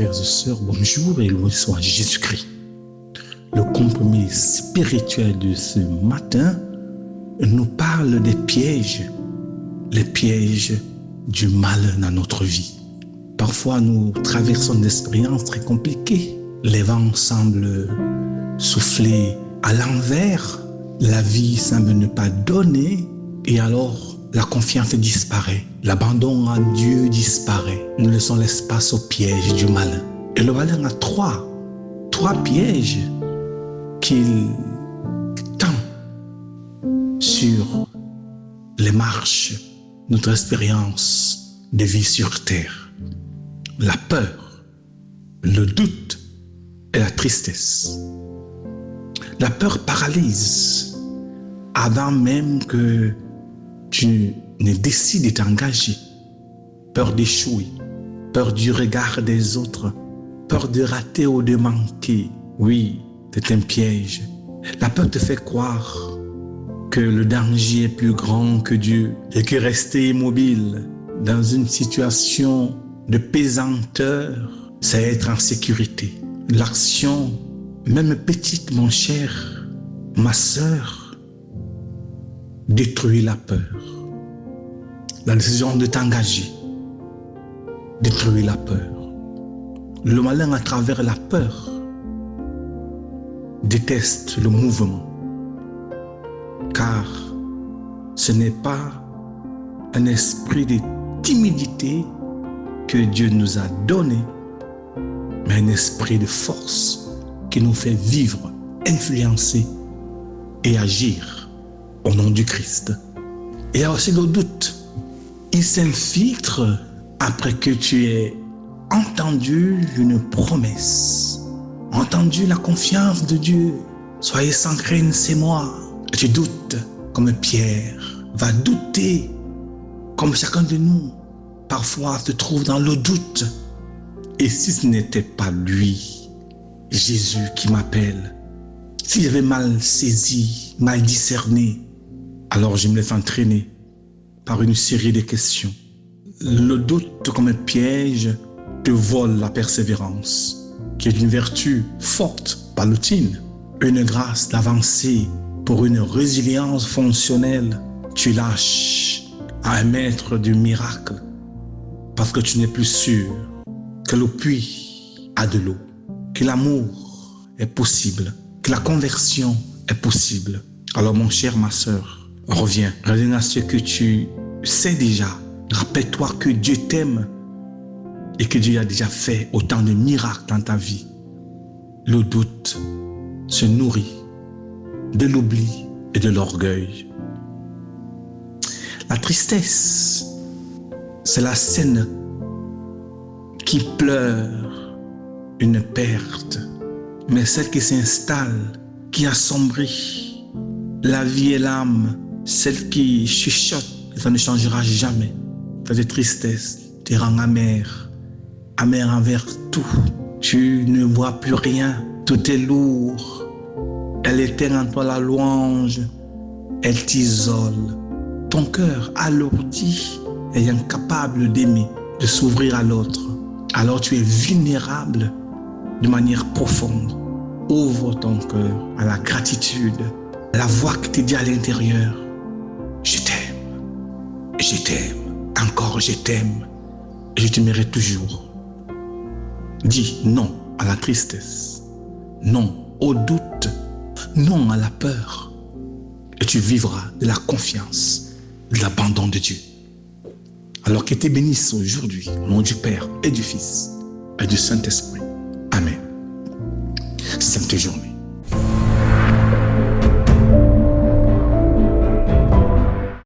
frères et sœurs, bonjour et loué soit Jésus-Christ. Le compromis spirituel de ce matin nous parle des pièges, les pièges du malheur dans notre vie. Parfois, nous traversons des expériences très compliquées. Les vents semblent souffler à l'envers, la vie semble ne pas donner, et alors la confiance disparaît, l'abandon à Dieu disparaît. Nous laissons l'espace au piège du malin. Et le malin a trois pièges qu'il tend sur les marches de notre expérience de vie sur terre. La peur, le doute et la tristesse. La peur paralyse avant même que tu ne décides de t'engager. Peur d'échouer, peur du regard des autres, peur de rater ou de manquer. Oui, c'est un piège. La peur te fait croire que le danger est plus grand que Dieu et que rester immobile dans une situation de pesanteur, c'est être en sécurité. L'action, même petite, mon cher, ma sœur, détruit la peur. La décision de t'engager détruit la peur. Le malin, à travers la peur, déteste le mouvement, car ce n'est pas un esprit de timidité que Dieu nous a donné, mais un esprit de force qui nous fait vivre, influencer et agir au nom du Christ. Et il y a aussi le doute. Il s'infiltre après que tu aies entendu une promesse, entendu la confiance de Dieu. Soyez sans crainte, c'est moi. Et tu doutes comme Pierre va douter, comme chacun de nous parfois se trouve dans le doute. Et si ce n'était pas lui, Jésus, qui m'appelle, si j'avais mal saisi, mal discerné, alors je me laisse entraîner par une série de questions. Le doute comme un piège te vole la persévérance, qui est une vertu forte, palutine, une grâce d'avancer pour une résilience fonctionnelle. Tu lâches à un maître du miracle parce que tu n'es plus sûr que le puits a de l'eau, que l'amour est possible, que la conversion est possible. Alors mon cher, ma sœur, reviens à ce que tu sais déjà. Rappelle-toi que Dieu t'aime et que Dieu a déjà fait autant de miracles dans ta vie. Le doute se nourrit de l'oubli et de l'orgueil. La tristesse, c'est la scène qui pleure une perte, mais celle qui s'installe, qui assombrit la vie et l'âme, celle qui chuchote, ça ne changera jamais. Cette tristesse te rend amer envers tout. Tu ne vois plus rien, tout est lourd. Elle éteint en toi la louange, elle t'isole. Ton cœur alourdi est incapable d'aimer, de s'ouvrir à l'autre. Alors tu es vulnérable de manière profonde. Ouvre ton cœur à la gratitude, à la voix qui te dit à l'intérieur: je t'aime, encore je t'aime, et je t'aimerai toujours. Dis non à la tristesse, non au doute, non à la peur, et tu vivras de la confiance, de l'abandon de Dieu. Alors qu'il te bénisse aujourd'hui, au nom du Père et du Fils et du Saint-Esprit. Amen. Sainte journée.